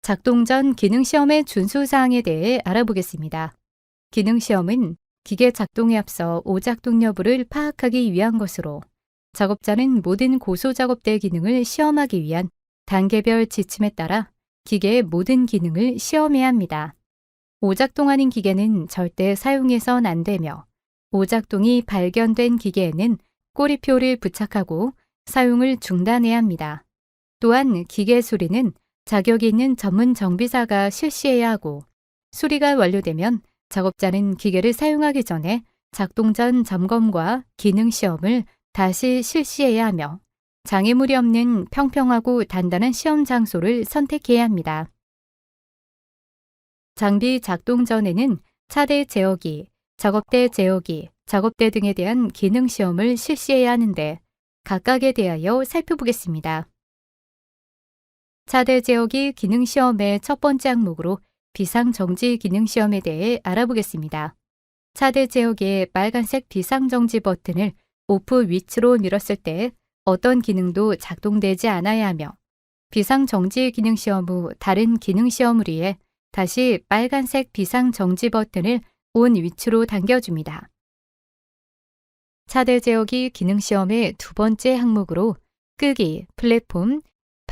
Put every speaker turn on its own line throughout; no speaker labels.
작동 전 기능시험의 준수사항에 대해 알아보겠습니다. 기능시험은 기계 작동에 앞서 오작동 여부를 파악하기 위한 것으로 작업자는 모든 고소작업대 기능을 시험하기 위한 단계별 지침에 따라 기계의 모든 기능을 시험해야 합니다. 오작동하는 기계는 절대 사용해선 안 되며 오작동이 발견된 기계에는 꼬리표를 부착하고 사용을 중단해야 합니다. 또한 기계 수리는 자격이 있는 전문 정비사가 실시해야 하고 수리가 완료되면 작업자는 기계를 사용하기 전에 작동 전 점검과 기능 시험을 다시 실시해야 하며 장애물이 없는 평평하고 단단한 시험 장소를 선택해야 합니다. 장비 작동 전에는 차대 제어기, 작업대 제어기, 작업대 등에 대한 기능 시험을 실시해야 하는데 각각에 대하여 살펴보겠습니다. 차대 제어기 기능 시험의 첫 번째 항목으로 비상정지 기능 시험에 대해 알아보겠습니다. 차대 제어기의 빨간색 비상정지 버튼을 오프 위치로 밀었을 때 어떤 기능도 작동되지 않아야 하며 비상정지 기능 시험 후 다른 기능 시험을 위해 다시 빨간색 비상정지 버튼을 온 위치로 당겨줍니다. 차대 제어기 기능 시험의 두 번째 항목으로 끄기, 플랫폼,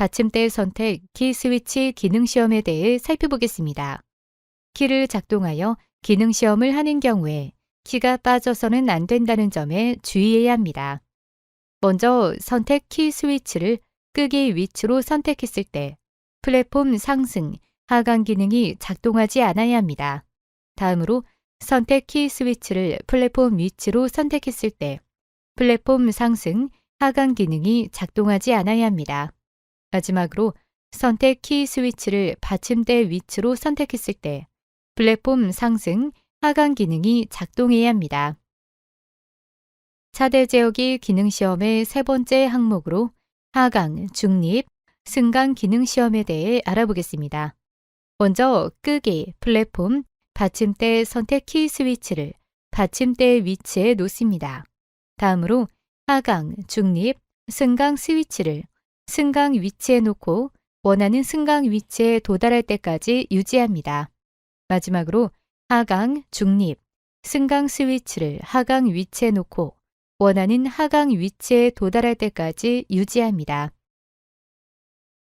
받침대 선택, 키 스위치 기능 시험에 대해 살펴보겠습니다. 키를 작동하여 기능 시험을 하는 경우에 키가 빠져서는 안 된다는 점에 주의해야 합니다. 먼저 선택 키 스위치를 끄기 위치로 선택했을 때 플랫폼 상승, 하강 기능이 작동하지 않아야 합니다. 다음으로 선택 키 스위치를 플랫폼 위치로 선택했을 때 플랫폼 상승, 하강 기능이 작동하지 않아야 합니다. 마지막으로 선택 키 스위치를 받침대 위치로 선택했을 때 플랫폼 상승, 하강 기능이 작동해야 합니다. 차대 제어기 기능 시험의 세 번째 항목으로 하강, 중립, 승강 기능 시험에 대해 알아보겠습니다. 먼저 끄기, 플랫폼, 받침대 선택 키 스위치를 받침대 위치에 놓습니다. 다음으로 하강, 중립, 승강 스위치를 승강 위치에 놓고 원하는 승강 위치에 도달할 때까지 유지합니다. 마지막으로 하강, 중립, 승강 스위치를 하강 위치에 놓고 원하는 하강 위치에 도달할 때까지 유지합니다.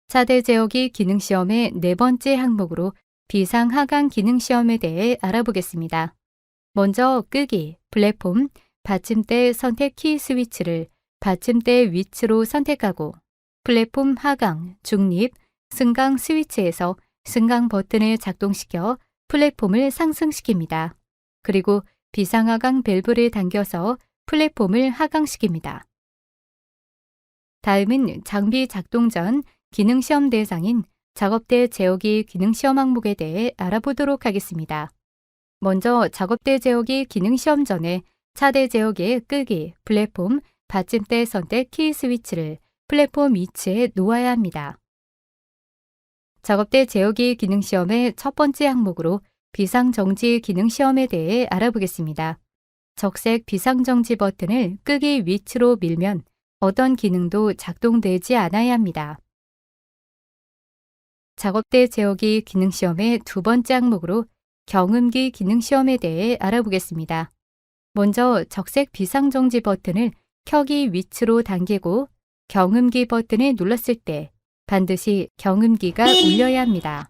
차대 제어기 기능 시험의 네 번째 항목으로 비상 하강 기능 시험에 대해 알아보겠습니다. 먼저 끄기, 플랫폼, 받침대 선택 키 스위치를 받침대 위치로 선택하고 플랫폼 하강, 중립, 승강 스위치에서 승강 버튼을 작동시켜 플랫폼을 상승시킵니다. 그리고 비상하강 밸브를 당겨서 플랫폼을 하강시킵니다. 다음은 장비 작동 전 기능시험 대상인 작업대 제어기 기능시험 항목에 대해 알아보도록 하겠습니다. 먼저 작업대 제어기 기능시험 전에 차대 제어기의 끄기, 플랫폼, 받침대 선택 키 스위치를 플랫폼 위치에 놓아야 합니다. 작업대 제어기 기능 시험의 첫 번째 항목으로 비상정지 기능 시험에 대해 알아보겠습니다. 적색 비상정지 버튼을 끄기 위치로 밀면 어떤 기능도 작동되지 않아야 합니다. 작업대 제어기 기능 시험의 두 번째 항목으로 경음기 기능 시험에 대해 알아보겠습니다. 먼저 적색 비상정지 버튼을 켜기 위치로 당기고 경음기 버튼을 눌렀을 때 반드시 경음기가 울려야 합니다.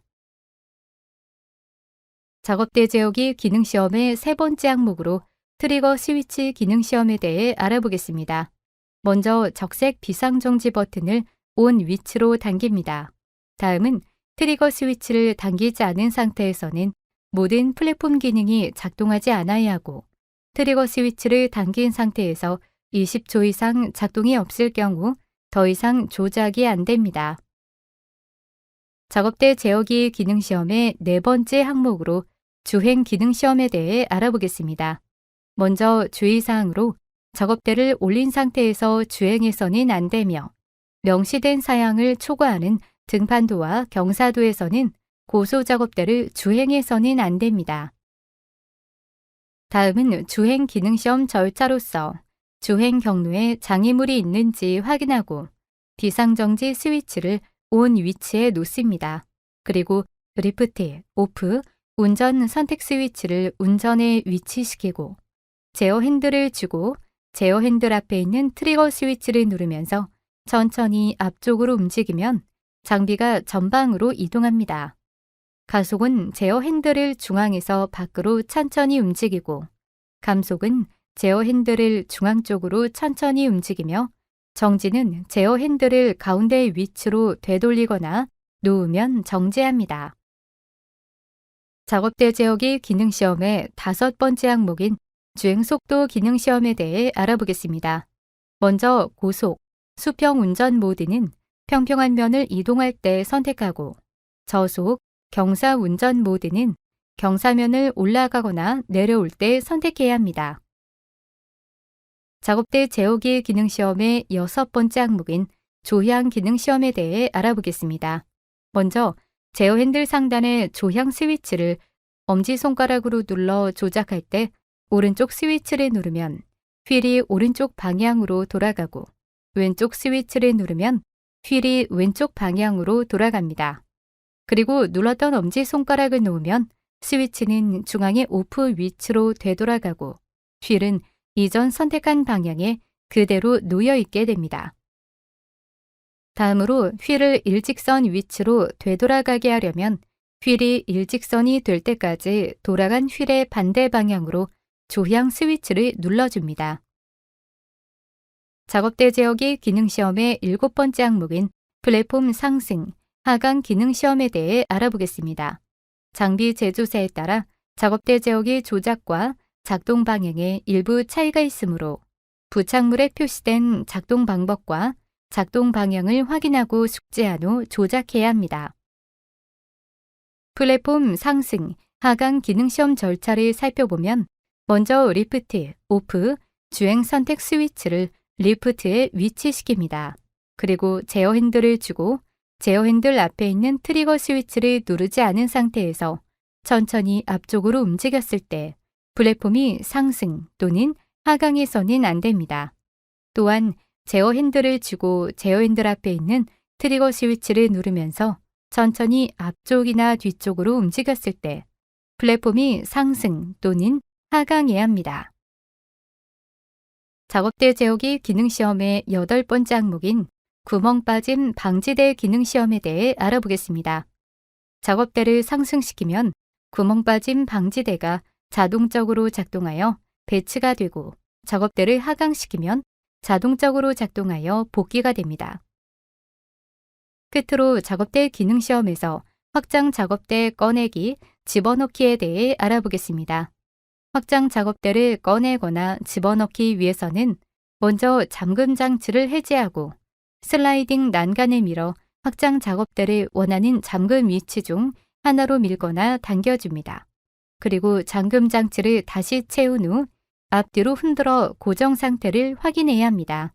작업대 제어기 기능 시험의 세 번째 항목으로 트리거 스위치 기능 시험에 대해 알아보겠습니다. 먼저 적색 비상정지 버튼을 온 위치로 당깁니다. 다음은 트리거 스위치를 당기지 않은 상태에서는 모든 플랫폼 기능이 작동하지 않아야 하고 트리거 스위치를 당긴 상태에서 20초 이상 작동이 없을 경우 더 이상 조작이 안 됩니다. 작업대 제어기 기능 시험의 네 번째 항목으로 주행 기능 시험에 대해 알아보겠습니다. 먼저 주의사항으로 작업대를 올린 상태에서 주행해서는 안 되며 명시된 사양을 초과하는 등판도와 경사도에서는 고소 작업대를 주행해서는 안 됩니다. 다음은 주행 기능 시험 절차로서 주행 경로에 장애물이 있는지 확인하고 비상정지 스위치를 온 위치에 놓습니다. 그리고 리프트, 오프, 운전 선택 스위치를 운전에 위치시키고 제어 핸들을 쥐고 제어 핸들 앞에 있는 트리거 스위치를 누르면서 천천히 앞쪽으로 움직이면 장비가 전방으로 이동합니다. 가속은 제어 핸들을 중앙에서 밖으로 천천히 움직이고 감속은 제어 핸들을 중앙 쪽으로 천천히 움직이며 정지는 제어 핸들을 가운데 위치로 되돌리거나 놓으면 정지합니다. 작업대 제어기 기능 시험의 5번째 항목인 주행 속도 기능 시험에 대해 알아보겠습니다. 먼저 고속, 수평 운전 모드는 평평한 면을 이동할 때 선택하고 저속, 경사 운전 모드는 경사면을 올라가거나 내려올 때 선택해야 합니다. 작업대 제어기 기능 시험의 6번째 항목인 조향 기능 시험에 대해 알아보겠습니다. 먼저 제어 핸들 상단의 조향 스위치를 엄지손가락으로 눌러 조작할 때 오른쪽 스위치를 누르면 휠이 오른쪽 방향으로 돌아가고 왼쪽 스위치를 누르면 휠이 왼쪽 방향으로 돌아갑니다. 그리고 눌렀던 엄지손가락을 놓으면 스위치는 중앙의 오프 위치로 되돌아가고 휠은 이전 선택한 방향에 그대로 놓여 있게 됩니다. 다음으로 휠을 일직선 위치로 되돌아가게 하려면 휠이 일직선이 될 때까지 돌아간 휠의 반대 방향으로 조향 스위치를 눌러줍니다. 작업대 제어기 기능 시험의 7번째 항목인 플랫폼 상승, 하강 기능 시험에 대해 알아보겠습니다. 장비 제조사에 따라 작업대 제어기 조작과 작동 방향에 일부 차이가 있으므로 부착물에 표시된 작동 방법과 작동 방향을 확인하고 숙지한 후 조작해야 합니다. 플랫폼 상승, 하강 기능 시험 절차를 살펴보면 먼저 리프트, 오프, 주행 선택 스위치를 리프트에 위치시킵니다. 그리고 제어 핸들을 쥐고 제어 핸들 앞에 있는 트리거 스위치를 누르지 않은 상태에서 천천히 앞쪽으로 움직였을 때 플랫폼이 상승 또는 하강해서는 안 됩니다. 또한 제어 핸들을 쥐고 제어 핸들 앞에 있는 트리거 스위치를 누르면서 천천히 앞쪽이나 뒤쪽으로 움직였을 때 플랫폼이 상승 또는 하강해야 합니다. 작업대 제어기 기능 시험의 8번째 항목인 구멍 빠짐 방지대 기능 시험에 대해 알아보겠습니다. 작업대를 상승시키면 구멍 빠짐 방지대가 자동적으로 작동하여 배치가 되고 작업대를 하강시키면 자동적으로 작동하여 복귀가 됩니다. 끝으로 작업대 기능 시험에서 확장 작업대 꺼내기, 집어넣기에 대해 알아보겠습니다. 확장 작업대를 꺼내거나 집어넣기 위해서는 먼저 잠금 장치를 해제하고 슬라이딩 난간을 밀어 확장 작업대를 원하는 잠금 위치 중 하나로 밀거나 당겨줍니다. 그리고 잠금 장치를 다시 채운 후 앞뒤로 흔들어 고정 상태를 확인해야 합니다.